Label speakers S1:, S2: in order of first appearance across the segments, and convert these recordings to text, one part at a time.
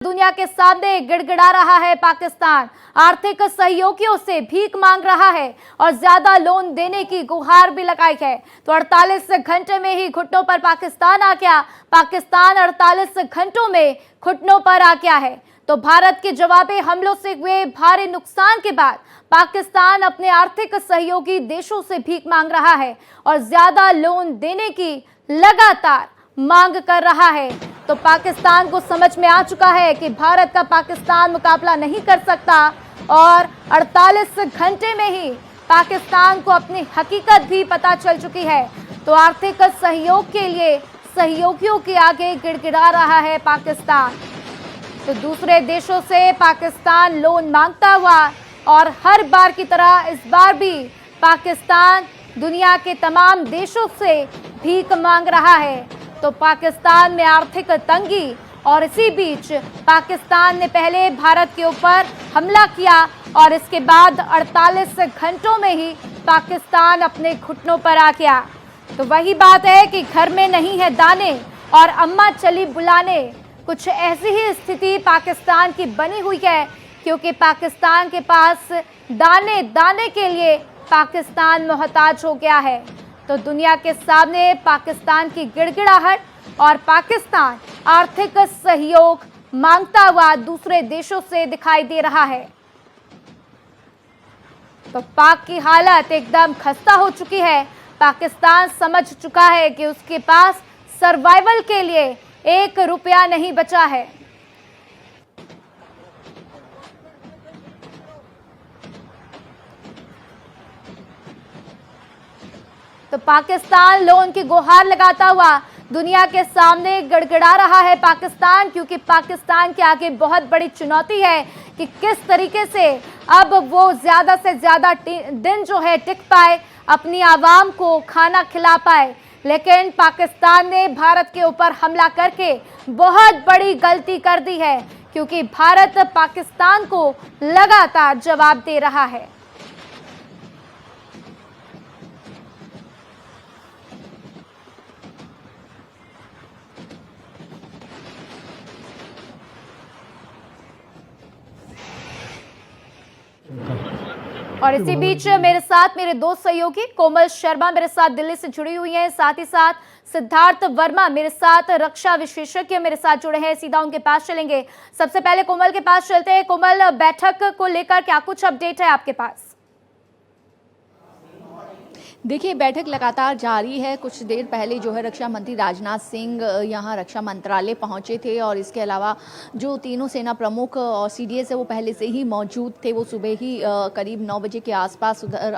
S1: दुनिया के सामने गिड़गिड़ा रहा है पाकिस्तान। आर्थिक सहयोगियों से भीख मांग रहा है और ज्यादा लोन देने की गुहार भी लगाई है। तो 48 घंटे में ही घुटनों पर पाकिस्तान आ गया। पाकिस्तान 48 घंटों में घुटनों पर आ गया है। तो भारत के जवाबी हमलों से हुए भारी नुकसान के बाद पाकिस्तान अपने आर्थिक सहयोगी देशों से भीख मांग रहा है और ज्यादा लोन देने की लगातार मांग कर रहा है। तो पाकिस्तान को समझ में आ चुका है कि भारत का पाकिस्तान मुकाबला नहीं कर सकता और 48 घंटे में ही पाकिस्तान को अपनी हकीकत भी पता चल चुकी है। तो आर्थिक सहयोग के लिए सहयोगियों के आगे गिड़गिड़ा रहा है पाकिस्तान। तो दूसरे देशों से पाकिस्तान लोन मांगता हुआ और हर बार की तरह इस बार भी पाकिस्तान दुनिया के तमाम देशों से भीख मांग रहा है। तो पाकिस्तान में आर्थिक तंगी और इसी बीच पाकिस्तान ने पहले भारत के ऊपर हमला किया और इसके बाद 48 घंटों में ही पाकिस्तान अपने घुटनों पर आ गया। तो वही बात है कि घर में नहीं है दाने और अम्मा चली बुलाने। कुछ ऐसी ही स्थिति पाकिस्तान की बनी हुई है, क्योंकि पाकिस्तान के पास दाने दाने के लिए पाकिस्तान मोहताज हो गया है। तो दुनिया के सामने पाकिस्तान की गिड़गिड़ाहट और पाकिस्तान आर्थिक सहयोग मांगता हुआ दूसरे देशों से दिखाई दे रहा है। तो पाक की हालत एकदम खस्ता हो चुकी है। पाकिस्तान समझ चुका है कि उसके पास सर्वाइवल के लिए 1 रुपया नहीं बचा है। तो पाकिस्तान लोन की गुहार लगाता हुआ दुनिया के सामने गड़गड़ा रहा है पाकिस्तान, क्योंकि पाकिस्तान के आगे बहुत बड़ी चुनौती है कि किस तरीके से अब वो ज्यादा से ज्यादा दिन जो है टिक पाए, अपनी आवाम को खाना खिला पाए। लेकिन पाकिस्तान ने भारत के ऊपर हमला करके बहुत बड़ी गलती कर दी है, क्योंकि भारत पाकिस्तान को लगातार जवाब दे रहा है। और इसी बीच मेरे साथ मेरे दो सहयोगी कोमल शर्मा मेरे साथ दिल्ली से जुड़ी हुई हैं, साथ ही साथ सिद्धार्थ वर्मा मेरे साथ रक्षा विशेषज्ञ मेरे साथ जुड़े हैं। सीधा उनके पास चलेंगे। सबसे पहले कोमल के पास चलते हैं। कोमल, बैठक को लेकर क्या कुछ अपडेट है आपके पास?
S2: देखिए, बैठक लगातार जारी है। कुछ देर पहले जो है रक्षा मंत्री राजनाथ सिंह यहाँ रक्षा मंत्रालय पहुँचे थे और इसके अलावा जो तीनों सेना प्रमुख और सीडीएस है वो पहले से ही मौजूद थे। वो सुबह ही करीब 9 बजे के आसपास उधर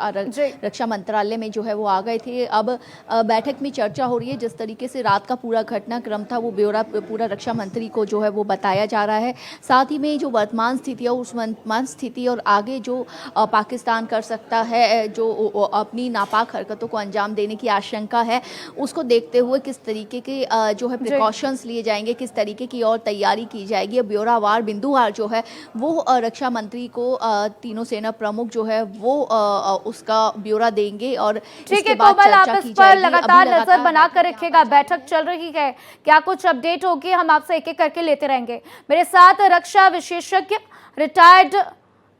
S2: रक्षा मंत्रालय में जो है वो आ गए थे। अब बैठक में चर्चा हो रही है। जिस तरीके से रात का पूरा घटनाक्रम था वो ब्यौरा पूरा रक्षा मंत्री को जो है वो बताया जा रहा है। साथ ही में जो वर्तमान स्थिति है उस वर्तमान स्थिति और आगे जो पाकिस्तान कर सकता है, जो अपनी नापाक हरकतों को अंजाम देने की आशंका है, उसको देखते हुए किस तरीके के जो है प्रिकॉशंस लिए जाएंगे, किस तरीके की और तैयारी की जाएगी, ब्यौरावार बिंदुवार जो है वो रक्षा मंत्री को तीनों सेना प्रमुख जो है वो उसका ब्यौरा देंगे और इसके बाद चर्चा की जाएगी।
S1: लगातार नजर बनाकर रखिएगा, बैठक चल रही है, क्या कुछ अपडेट होगी हम आपसे एक एक करके लेते रहेंगे। मेरे साथ रक्षा विशेषज्ञ retired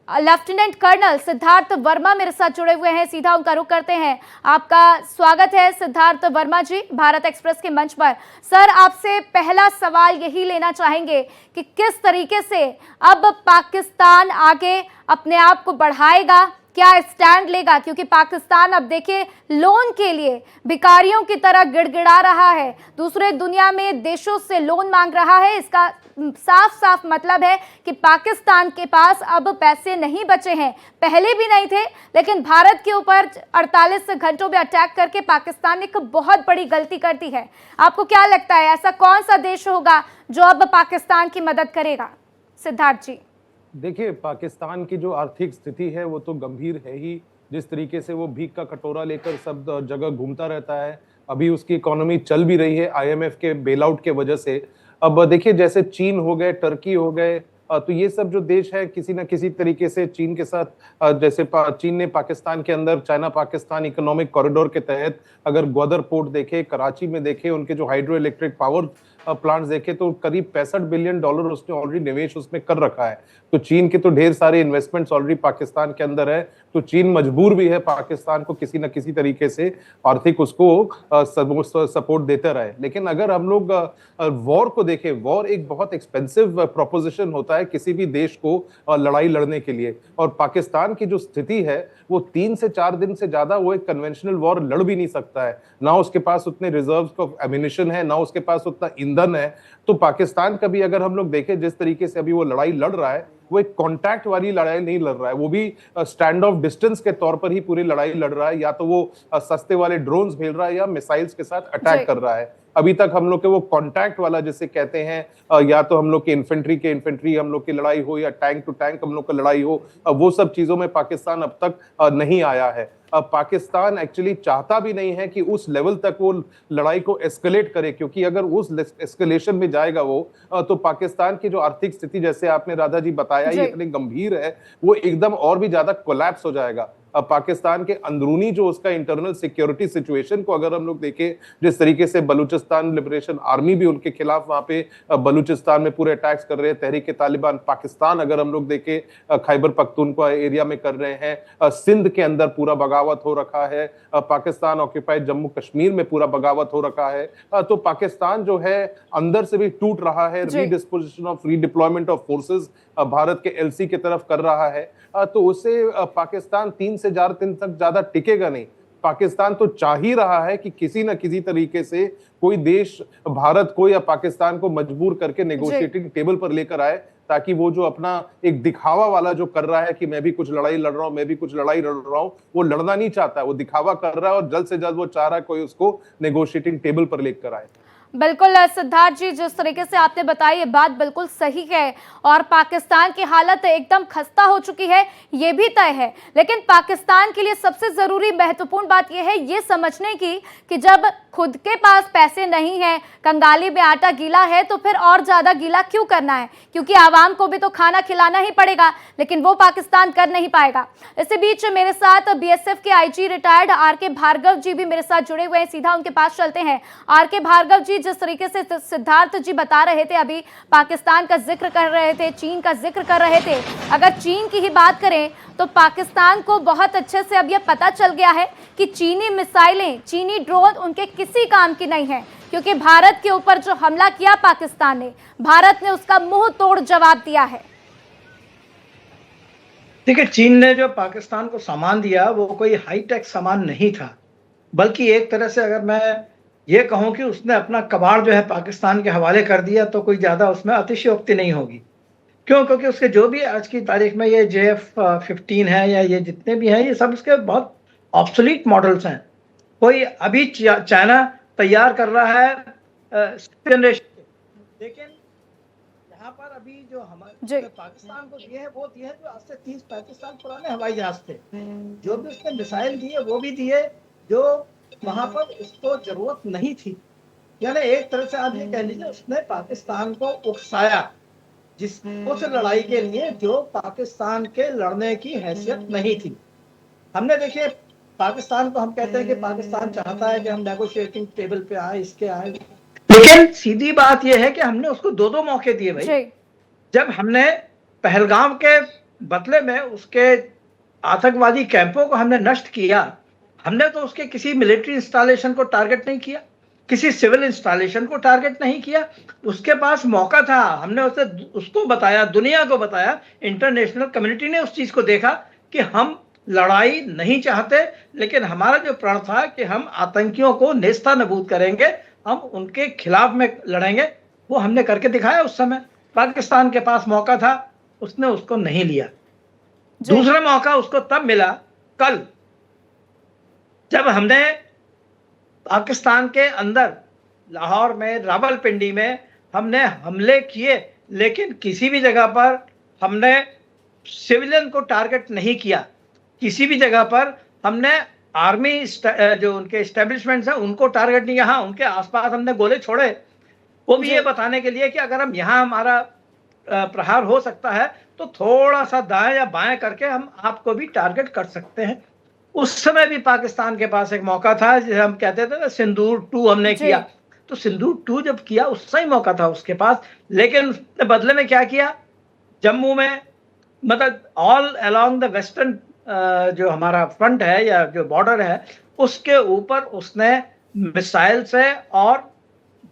S1: lieutenant colonel Siddharth Verma मेरे साथ जुड़े हुए हैं। सीधा उनका रुख करते हैं। आपका स्वागत है सिद्धार्थ वर्मा जी भारत एक्सप्रेस के मंच पर। सर, आपसे पहला सवाल यही लेना चाहेंगे कि किस तरीके से अब पाकिस्तान आगे अपने आप को बढ़ाएगा, क्या स्टैंड लेगा, क्योंकि पाकिस्तान अब देखिए लोन के लिए भिखारियों की तरह गिड़गिड़ा रहा है, दूसरे दुनिया में देशों से लोन मांग रहा है। इसका साफ साफ मतलब है कि पाकिस्तान के पास अब पैसे नहीं बचे हैं। पहले भी नहीं थे, लेकिन भारत के ऊपर 48 घंटों में अटैक करके पाकिस्तान ने एक बहुत बड़ी गलती कर दी है। आपको क्या लगता है ऐसा कौन सा देश होगा जो अब पाकिस्तान की मदद करेगा? सिद्धार्थ जी।
S3: देखिए, पाकिस्तान की जो आर्थिक स्थिति है वो तो गंभीर है ही। जिस तरीके से वो भीख का कटोरा लेकर सब जगह घूमता रहता है, अभी उसकी इकोनॉमी चल भी रही है आईएमएफ के बेलआउट के वजह से। अब देखिए, जैसे चीन हो गए, टर्की हो गए, तो ये सब जो देश है किसी न किसी तरीके से चीन के साथ, जैसे चीन ने पाकिस्तान के अंदर चाइना पाकिस्तान इकोनॉमिक कॉरिडोर के तहत अगर ग्वादर पोर्ट देखे, कराची में देखे, उनके जो हाइड्रो इलेक्ट्रिक पावर प्लांट्स देखें तो करीब $65 बिलियन उसने ऑलरेडी निवेश उसमें कर रखा है। तो चीन के तो ढेर सारे इन्वेस्टमेंट्स ऑलरेडी पाकिस्तान के अंदर है। तो चीन मजबूर भी है पाकिस्तान को किसी न किसी तरीके से आर्थिक उसको सपोर्ट देते रहे। लेकिन अगर हम लोग वॉर को देखें, वॉर एक बहुत एक्सपेंसिव प्रोपोजिशन होता है किसी भी देश को लड़ाई लड़ने के लिए। और पाकिस्तान की जो स्थिति है वो 3 से 4 दिन से ज्यादा वो एक कन्वेंशनल वॉर लड़ भी नहीं सकता है। ना उसके पास उतने रिजर्व्स ऑफ एम्यूनिशन है, ना उसके पास उतना ईंधन है। तो पाकिस्तान का भी अगर हम लोग देखें जिस तरीके से अभी वो लड़ाई लड़ रहा है, वो एक कॉन्टैक्ट वाली लड़ाई नहीं लड़ रहा है, वो भी स्टैंड ऑफ डिस्टेंस के तौर पर ही पूरी लड़ाई लड़ रहा है। या तो वो सस्ते वाले ड्रोन्स भेज रहा है या मिसाइल्स के साथ अटैक कर रहा है। अभी तक हम लोग के वो कॉन्टैक्ट वाला जिसे कहते हैं, या तो हम लोग के इन्फेंट्री हम लोग की लड़ाई हो या टैंक टू टैंक हम लोग का लड़ाई हो, वो सब चीजों में पाकिस्तान अब तक नहीं आया है। पाकिस्तान एक्चुअली चाहता भी नहीं है कि उस लेवल तक वो लड़ाई को एस्केलेट करे, क्योंकि अगर उस एस्केलेशन में जाएगा वो तो पाकिस्तान की जो आर्थिक स्थिति, जैसे आपने राधा जी बताया, ये इतनी गंभीर है, वो एकदम और भी ज्यादा कोलैप्स हो जाएगा। अब पाकिस्तान के अंदरूनी जो उसका इंटरनल सिक्योरिटी सिचुएशन को अगर हम लोग देखें, जिस तरीके से बलूचिस्तान लिबरेशन आर्मी भी उनके खिलाफ वहां पे बलूचिस्तान में पूरे अटैक्स कर रहे हैं, तहरीक तालिबान पाकिस्तान अगर हम लोग देखें खैबर पख्तूनख्वा एरिया में कर रहे हैं, सिंध के अंदर पूरा बगावत हो रखा है, पाकिस्तान ऑक्यूपाइड जम्मू कश्मीर में पूरा बगावत हो रखा है। तो पाकिस्तान जो है अंदर से भी टूट रहा है, redisposition of redeployment of forces Bharat के एलसी की तरफ कर रहा है। तो उससे पाकिस्तान 3 से 4 दिन तक ज्यादा टिकेगा नहीं। पाकिस्तान तो चाह ही रहा है कि किसी न किसी तरीके से कोई देश भारत को या पाकिस्तान को मजबूर करके नेगोशिएटिंग टेबल पर लेकर आए, ताकि वो जो अपना एक दिखावा वाला जो कर रहा है कि मैं भी कुछ लड़ाई लड़ रहा हूं, मैं भी कुछ लड़ाई लड़ रहा हूं, वो लड़ना नहीं चाहता है, वो दिखावा कर रहा है और जल्द से जल्द वो चाह रहा है कोई उसको नेगोशिएटिंग टेबल पर लेकर आए।
S1: बिल्कुल सिद्धार्थ जी, जिस तरीके से आपने बताई ये बात बिल्कुल सही है और पाकिस्तान की हालत एकदम खस्ता हो चुकी है, ये भी तय है। लेकिन पाकिस्तान के लिए सबसे जरूरी महत्वपूर्ण बात यह है ये समझने की कि जब खुद के पास पैसे नहीं है, कंगाली में आटा गीला है, तो फिर और ज्यादा गीला क्यों करना है, क्योंकि आवाम को भी तो खाना खिलाना ही पड़ेगा। लेकिन वो पाकिस्तान कर नहीं पाएगा। इसी बीच मेरे साथ बीएसएफ के आईजी रिटायर्ड आर.के. भार्गव जी भी मेरे साथ जुड़े हुए हैं, सीधा उनके पास चलते हैं। आर.के. भार्गव जी, जिस तरीके से सिद्धार्थ जी बता रहे थे, अभी पाकिस्तान का जिक्र कर रहे थे, चीन का जिक्र कर रहे थे, अगर चीन की ही बात करें तो पाकिस्तान को बहुत अच्छे से अब यह पता चल गया है कि चीनी मिसाइलें, चीनी ड्रोन उनके किसी काम की नहीं है, क्योंकि भारत के ऊपर जो हमला किया पाकिस्तान ने, भारत ने उसका मुंह तोड़ जवाब दिया है।
S4: देखिए, चीन ने जो पाकिस्तान को सामान दिया वो कोई हाईटेक सामान नहीं था, बल्कि एक तरह से अगर मैं ये कहूं कि उसने अपना कबाड़ जो है पाकिस्तान के हवाले कर दिया, तो कोई ज़्यादा उसमें अतिशयोक्ति नहीं होगी। क्यों? क्योंकि उसके जो भी आज की तारीख में ये JF-15 है या ये जितने भी हैं, ये सब उसके बहुत ऑब्सोलीट मॉडल्स हैं। कोई अभी चाइना तैयार कर रहा है जनरेशन, लेकिन यहाँ पर अभी जो हमारे पाकिस्तान को दिए हैं वो दिए हैं जो आज से 30-35 साल पुराने हवाई जहाज थे। जो भी उसने मिसाइल दिए वो भी दिए जो वहां पर उसको जरूरत नहीं थी। यानी एक तरह से आप ये कह लीजिए उसने पाकिस्तान को उकसाया उस लड़ाई के लिए जो पाकिस्तान के लड़ने की हैसियत नहीं थी। हमने देखिए पाकिस्तान को हम कहते हैं कि पाकिस्तान चाहता है कि हम नेगोशिएटिंग टेबल पे आए, इसके आए, लेकिन सीधी बात यह है कि हमने उसको 2 मौके दिए भाई। जब हमने पहलगाम के बदले में उसके आतंकवादी कैंपों को हमने नष्ट किया, हमने तो उसके किसी मिलिट्री इंस्टॉलेशन को टारगेट नहीं किया, किसी सिविल इंस्टॉलेशन को टारगेट नहीं किया। उसके पास मौका था, हमने उसको बताया, दुनिया को बताया, इंटरनेशनल कम्युनिटी ने उस चीज को देखा कि हम लड़ाई नहीं चाहते, लेकिन हमारा जो प्रण था कि हम आतंकियों को नेस्तानाबूद करेंगे, हम उनके खिलाफ में लड़ेंगे, वो हमने करके दिखाया। उस समय पाकिस्तान के पास मौका था, उसने उसको नहीं लिया। दूसरा मौका उसको तब मिला कल, जब हमने पाकिस्तान के अंदर लाहौर में, रावलपिंडी में हमने हमले किए, लेकिन किसी भी जगह पर हमने सिविलियन को टारगेट नहीं किया। किसी भी जगह पर हमने आर्मी जो उनके एस्टेब्लिशमेंट्स हैं उनको टारगेट नहीं किया। हाँ, उनके आसपास हमने गोले छोड़े, वो भी ये बताने के लिए कि अगर हम यहाँ हमारा प्रहार हो सकता है तो थोड़ा सा दाएं या बाएं करके हम आपको भी टारगेट कर सकते हैं। उस समय भी पाकिस्तान के पास एक मौका था, जिसे हम कहते थे ना सिंदूर 2 हमने किया। तो सिंदूर 2 जब किया उस सही मौका था उसके पास, लेकिन उसने बदले में क्या किया, जम्मू में मतलब ऑल अलोंग द वेस्टर्न जो हमारा फ्रंट है या जो बॉर्डर है उसके ऊपर उसने मिसाइल से और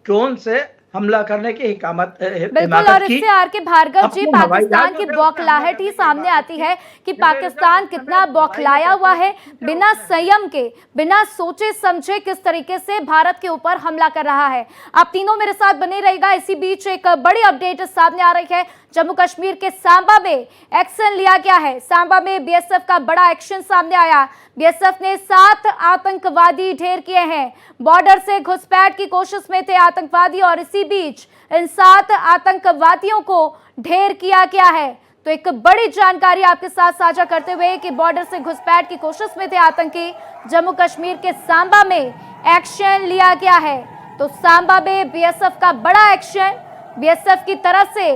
S4: ड्रोन से हमला करने की
S1: बिल्कुल। और इससे आर के भार्गव जी, पाकिस्तान की बौखलाहट ही सामने आती है कि पाकिस्तान कितना बौखलाया हुआ है, बिना संयम के, बिना सोचे समझे किस तरीके से भारत के ऊपर हमला कर रहा है। आप तीनों मेरे साथ बने रहिएगा। इसी बीच एक बड़ी अपडेट सामने आ रही है। जम्मू कश्मीर के सांबा में एक्शन लिया गया है। सांबा में बीएसएफ का बड़ा एक्शन सामने आया। बीएसएफ ने 7 आतंकवादी ढेर किए हैं। बॉर्डर से घुसपैठ की कोशिश में थे आतंकवादी और इसी बीच इन 7 आतंकवादियों को ढेर किया गया है। तो एक बड़ी जानकारी आपके साथ साझा करते हुए कि बॉर्डर से घुसपैठ की कोशिश में थे आतंकी, जम्मू कश्मीर के सांबा में एक्शन लिया गया है। तो सांबा में बीएसएफ का बड़ा एक्शन, बीएसएफ की तरफ से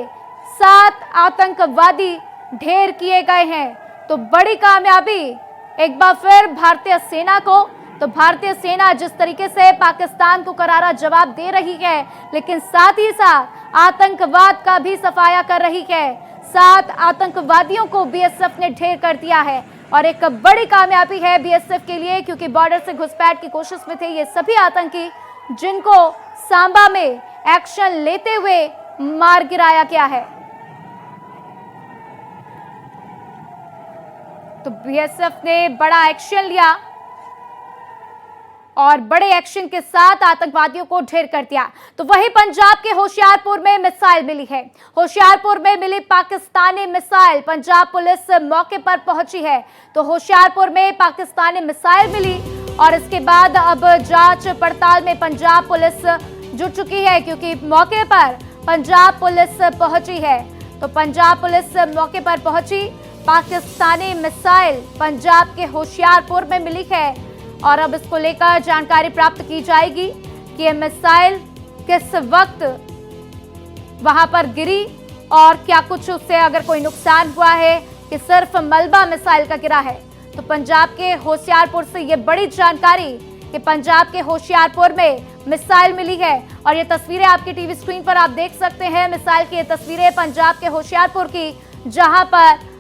S1: 7 आतंकवादी ढेर किए गए हैं। तो बड़ी कामयाबी एक बार फिर भारतीय सेना को। तो भारतीय सेना जिस तरीके से पाकिस्तान को करारा जवाब दे रही है, लेकिन साथ ही साथ आतंकवाद का भी सफाया कर रही है। 7 आतंकवादियों को बीएसएफ ने ढेर कर दिया है और एक बड़ी कामयाबी है बीएसएफ के लिए, क्योंकि बॉर्डर से घुसपैठ की कोशिश में थे ये सभी आतंकी, जिनको सांबा में एक्शन लेते हुए मार गिराया गया है। तो बीएसएफ ने बड़ा एक्शन लिया और बड़े एक्शन के साथ आतंकवादियों को ढेर कर दिया। तो वही पंजाब के होशियारपुर में मिसाइल मिली है। होशियारपुर में मिली पाकिस्तानी मिसाइल, पंजाब पुलिस मौके पर पहुंची है। तो होशियारपुर में पाकिस्तानी मिसाइल मिली और इसके बाद अब जांच पड़ताल में पंजाब पुलिस जुट चुकी है, क्योंकि मौके पर पंजाब पुलिस पहुंची है। तो पंजाब पुलिस मौके पर पहुंची। पाकिस्तानी मिसाइल पंजाब के होशियारपुर में मिली है और अब इसको लेकर जानकारी प्राप्त की जाएगी कि यह मिसाइल किस वक्त वहां पर गिरी और क्या कुछ उससे अगर कोई नुकसान हुआ है कि सिर्फ मलबा मिसाइल का गिरा है। तो पंजाब के होशियारपुर से ये बड़ी जानकारी कि पंजाब के होशियारपुर में मिसाइल मिली है और ये तस्वीरें आपकी टीवी स्क्रीन पर आप देख सकते हैं। मिसाइल की ये तस्वीरें पंजाब के होशियारपुर की, जहां पर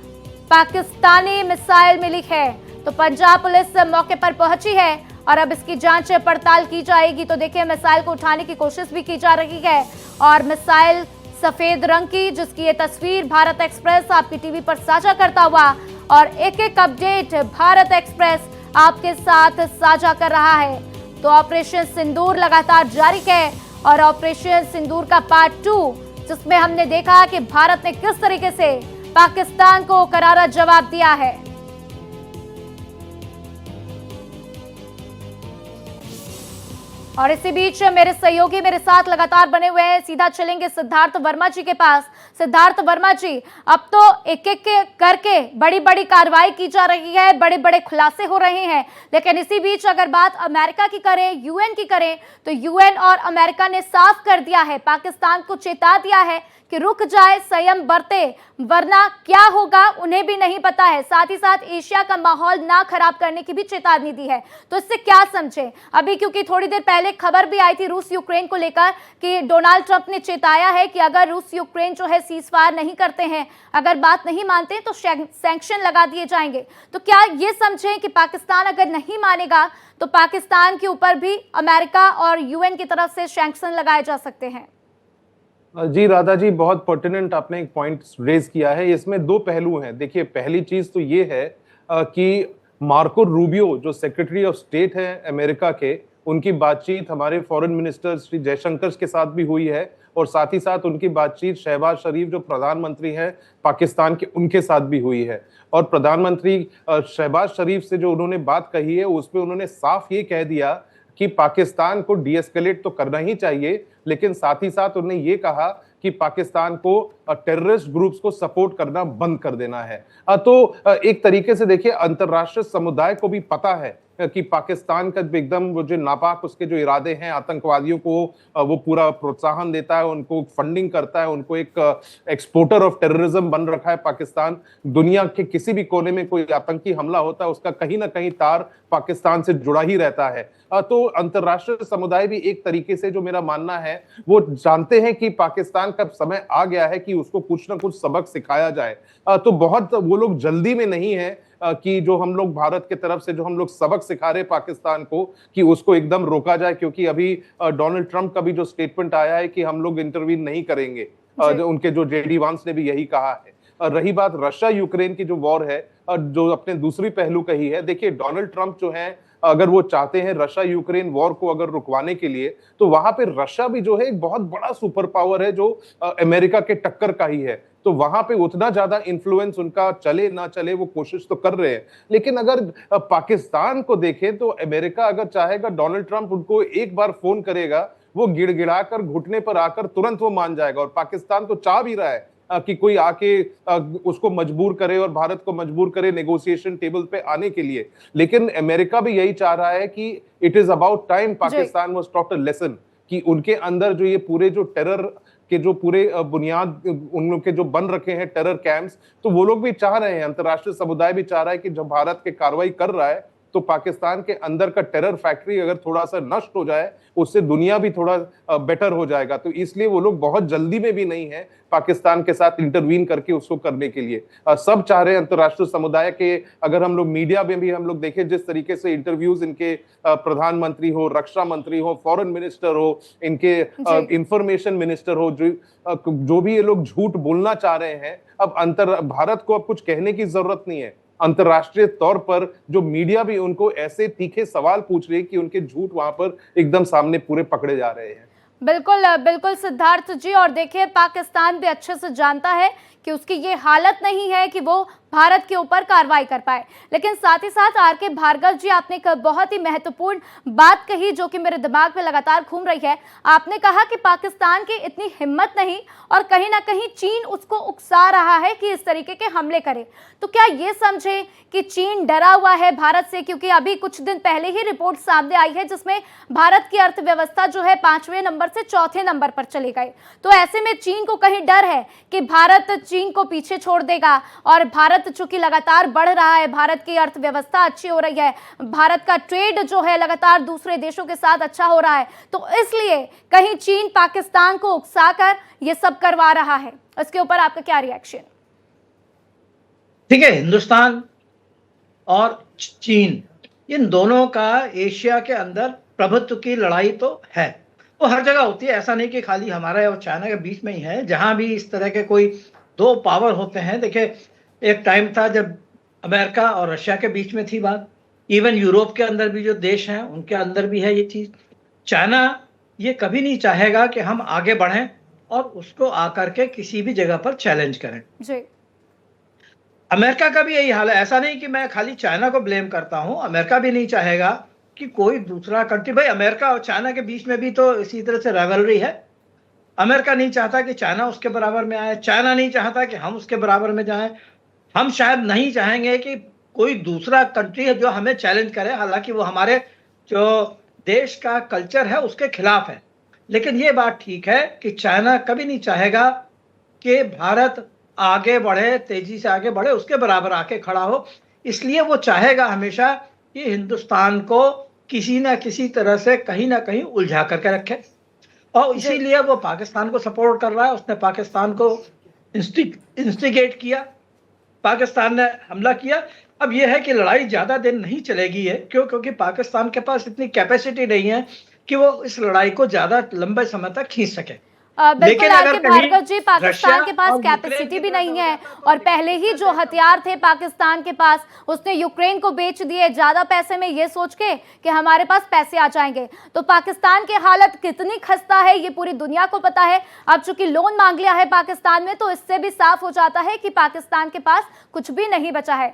S1: पाकिस्तानी मिसाइल मिली है। तो पंजाब पुलिस मौके पर पहुंची है और अब इसकी जांच पड़ताल की जाएगी। तो देखिए, मिसाइल को उठाने की कोशिश भी की जा रही है और मिसाइल सफेद रंग की, जिसकी ये तस्वीर भारत एक्सप्रेस आपकी टीवी पर साझा करता हुआ और एक एक अपडेट भारत एक्सप्रेस आपके साथ साझा कर रहा है। तो ऑपरेशन सिंदूर लगातार जारी है और ऑपरेशन सिंदूर का पार्ट 2, जिसमें हमने देखा कि भारत ने किस तरीके से पाकिस्तान को करारा जवाब दिया है। और इसी बीच मेरे सहयोगी मेरे साथ लगातार बने हुए हैं। सीधा चलेंगे सिद्धार्थ वर्मा जी के पास। सिद्धार्थ वर्मा जी, अब तो एक एक करके बड़ी बड़ी कार्रवाई की जा रही है, बड़े बड़े खुलासे हो रहे हैं, लेकिन इसी बीच अगर बात अमेरिका की करें, यूएन की करें, तो यूएन और अमेरिका ने साफ कर दिया है, पाकिस्तान को चेता दिया है कि रुक जाए, संयम बरते, वरना क्या होगा उन्हें भी नहीं पता है। साथ ही साथ एशिया का माहौल ना खराब करने की भी चेतावनी दी है। तो इससे क्या समझे अभी, क्योंकि थोड़ी देर पहले खबर भी आई थी रूस यूक्रेन को लेकर कि डोनाल्ड ट्रंप ने चेताया है कि अगर रूस यूक्रेन जो है सीजफायर नहीं करते हैं, अगर बात नहीं मानते तो सैंक्शन लगा दिए जाएंगे। तो क्या ये समझें कि पाकिस्तान अगर नहीं मानेगा तो पाकिस्तान के ऊपर भी अमेरिका और यूएन की तरफ से सैंक्शन लगाए जा सकते हैं?
S3: जी राधा जी, बहुत पर्टिनेंट आपने एक पॉइंट रेज किया है। इसमें दो पहलू हैं। देखिए, पहली चीज तो ये है कि मार्को रूबियो जो सेक्रेटरी ऑफ स्टेट है अमेरिका के, उनकी बातचीत हमारे फॉरेन मिनिस्टर श्री जयशंकर के साथ भी हुई है और साथ ही साथ उनकी बातचीत शहबाज शरीफ जो प्रधानमंत्री हैं पाकिस्तान के, उनके साथ भी हुई है। और प्रधानमंत्री शहबाज शरीफ से जो उन्होंने बात कही है उस पर उन्होंने साफ ये कह दिया कि पाकिस्तान को डीएस्केलेट तो करना ही चाहिए, लेकिन साथ ही साथ उन्होंने ये कहा कि पाकिस्तान को टेररिस्ट ग्रुप्स को सपोर्ट करना बंद कर देना है। तो एक तरीके से देखिए, अंतर्राष्ट्रीय समुदाय को भी पता है कि पाकिस्तान का एकदम वो जो नापाक उसके जो इरादे हैं, आतंकवादियों को वो पूरा प्रोत्साहन देता है, उनको फंडिंग करता है, उनको एक एक्सपोर्टर ऑफ टेररिज्म बन रखा है पाकिस्तान। दुनिया के किसी भी कोने में कोई आतंकी हमला होता है, उसका कहीं ना कहीं तार पाकिस्तान से जुड़ा ही रहता है। तो अंतर्राष्ट्रीय समुदाय भी एक तरीके से, जो मेरा मानना है, वो जानते हैं कि पाकिस्तान का समय आ गया है कि उसको कुछ ना कुछ सबक सिखाया जाए। तो बहुत वो लोग जल्दी में नहीं है कि जो हम लोग भारत की तरफ से जो हम लोग सबक सिखा रहे पाकिस्तान को, कि उसको एकदम रोका जाए, क्योंकि अभी डोनाल्ड ट्रंप का भी जो स्टेटमेंट आया है कि हम लोग इंटरवीन नहीं करेंगे, उनके जो जेडी वांस ने भी यही कहा है। रही बात रशिया यूक्रेन की जो वॉर है, जो अपने दूसरी पहलू कही है, देखिए डोनाल्ड ट्रंप जो है, अगर वो चाहते हैं रशिया यूक्रेन वॉर को अगर रुकवाने के लिए, तो वहां पे रशिया भी जो है एक बहुत बड़ा सुपर पावर है, जो अमेरिका के टक्कर का ही है। तो वहां पे उतना ज्यादा इन्फ्लुएंस उनका चले ना चले, वो कोशिश तो कर रहे हैं। लेकिन अगर पाकिस्तान को देखें तो अमेरिका अगर चाहेगा, डोनाल्ड ट्रंप उनको एक बार फोन करेगा, वो गिड़गिड़ाकर घुटने पर आकर तुरंत वो मान जाएगा। और पाकिस्तान तो चाह भी रहा है कि कोई आके उसको मजबूर करे और भारत को मजबूर करे नेगोशिएशन टेबल पे आने के लिए। लेकिन अमेरिका भी यही चाह रहा है कि it is about time Pakistan was taught a lesson, कि उनके अंदर जो ये पूरे जो टेरर के जो पूरे बुनियाद उन लोग के जो बन रखे हैं टेरर कैंप्स, तो वो लोग भी चाह रहे हैं, अंतर्राष्ट्रीय समुदाय भी चाह रहा है कि जब भारत के कार्रवाई कर रहा है, तो पाकिस्तान के अंदर का टेरर फैक्ट्री अगर थोड़ा सा नष्ट हो जाए, उससे दुनिया भी थोड़ा बेटर हो जाएगा। तो इसलिए वो लोग बहुत जल्दी में भी नहीं है पाकिस्तान के साथ इंटरवीन करके उसको करने के लिए। सब चाह रहे हैं अंतर्राष्ट्रीय समुदाय के। अगर हम लोग मीडिया में भी हम लोग देखें, जिस तरीके से इंटरव्यूज इनके प्रधानमंत्री हो, रक्षा मंत्री हो, फॉरेन मिनिस्टर हो, इनके इंफॉर्मेशन मिनिस्टर हो, जो भी ये लोग झूठ बोलना चाह रहे हैं, अब भारत को अब कुछ कहने की जरूरत नहीं है। अंतर्राष्ट्रीय तौर पर जो मीडिया भी उनको ऐसे तीखे सवाल पूछ रही है कि उनके झूठ वहां पर एकदम सामने पूरे पकड़े जा रहे हैं।
S1: बिल्कुल बिल्कुल सिद्धार्थ जी, और देखिए पाकिस्तान भी अच्छे से जानता है कि उसकी ये हालत नहीं है कि वो भारत के ऊपर कार्रवाई कर पाए। लेकिन साथ ही साथ आर के भार्गव जी, आपने एक बहुत ही महत्वपूर्ण बात कही जो कि मेरे दिमाग में लगातार घूम रही है। आपने कहा कि पाकिस्तान की इतनी हिम्मत नहीं, और कहीं ना कहीं चीन उसको उकसा रहा है कि इस तरीके के हमले करे। तो क्या ये समझे कि चीन डरा हुआ है भारत से? क्योंकि अभी कुछ दिन पहले ही रिपोर्ट सामने आई है जिसमें भारत की अर्थव्यवस्था जो है 5वें नंबर से 4थे नंबर पर चले गए। तो ऐसे में चीन को कहीं डर है कि भारत चीन को पीछे छोड़ देगा, और भारत चूंकि लगातार बढ़ रहा है, भारत की अर्थव्यवस्था अच्छी हो रही है, भारत का ट्रेड जो है लगातार दूसरे देशों के साथ अच्छा हो रहा है, तो इसलिए कहीं चीन पाकिस्तान को उकसाकर ये सब करवा रहा है। इसके ऊपर आपका क्या रिएक्शन?
S4: ठीक है, हिंदुस्तान और चीन, इन दोनों का एशिया के अंदर प्रभुत्व की लड़ाई तो है, वो हर जगह होती है। ऐसा नहीं कि खाली हमारा और चाइना के बीच में ही है। जहां भी इस तरह के कोई दो पावर होते हैं, देखिए एक टाइम था जब अमेरिका और रशिया के बीच में थी बात, इवन यूरोप के अंदर भी जो देश हैं उनके अंदर भी है ये चीज। चाइना ये कभी नहीं चाहेगा कि हम आगे बढ़ें और उसको आकर के किसी भी जगह पर चैलेंज करें
S1: जी।
S4: अमेरिका का भी यही हाल है। ऐसा नहीं कि मैं खाली चाइना को ब्लेम करता हूं, अमेरिका भी नहीं चाहेगा कि कोई दूसरा कंट्री, भाई अमेरिका और चाइना के बीच में भी तो इसी तरह से राइवलरी है। अमेरिका नहीं चाहता कि चाइना उसके बराबर में आए, चाइना नहीं चाहता कि हम उसके बराबर में जाएं। हम शायद नहीं चाहेंगे कि कोई दूसरा कंट्री है जो हमें चैलेंज करे, हालांकि वो हमारे जो देश का कल्चर है उसके खिलाफ है। लेकिन ये बात ठीक है कि चाइना कभी नहीं चाहेगा कि भारत आगे बढ़े, तेजी से आगे बढ़े, उसके बराबर आके खड़ा हो। इसलिए वो चाहेगा हमेशा कि हिंदुस्तान को किसी ना किसी तरह से कहीं ना कहीं उलझा करके रखे, और इसीलिए वो पाकिस्तान को सपोर्ट कर रहा है। उसने पाकिस्तान को इंस्टिगेट किया, पाकिस्तान ने हमला किया। अब यह है कि लड़ाई ज्यादा दिन नहीं चलेगी है, क्योंकि पाकिस्तान के पास इतनी कैपेसिटी नहीं है कि वो इस लड़ाई को ज्यादा लंबे समय तक खींच सके।
S1: बिल्कुल आर के भार्गव जी, पाकिस्तान के पास कैपेसिटी भी नहीं है, और पहले ही जो हथियार थे पाकिस्तान के पास उसने यूक्रेन को बेच दिए ज्यादा पैसे में, ये सोच के कि हमारे पास पैसे आ जाएंगे। तो पाकिस्तान की हालत कितनी खस्ता है ये पूरी दुनिया को पता है। अब चूंकि लोन मांग लिया है पाकिस्तान में, तो इससे भी साफ हो जाता है कि पाकिस्तान के पास कुछ भी नहीं बचा है।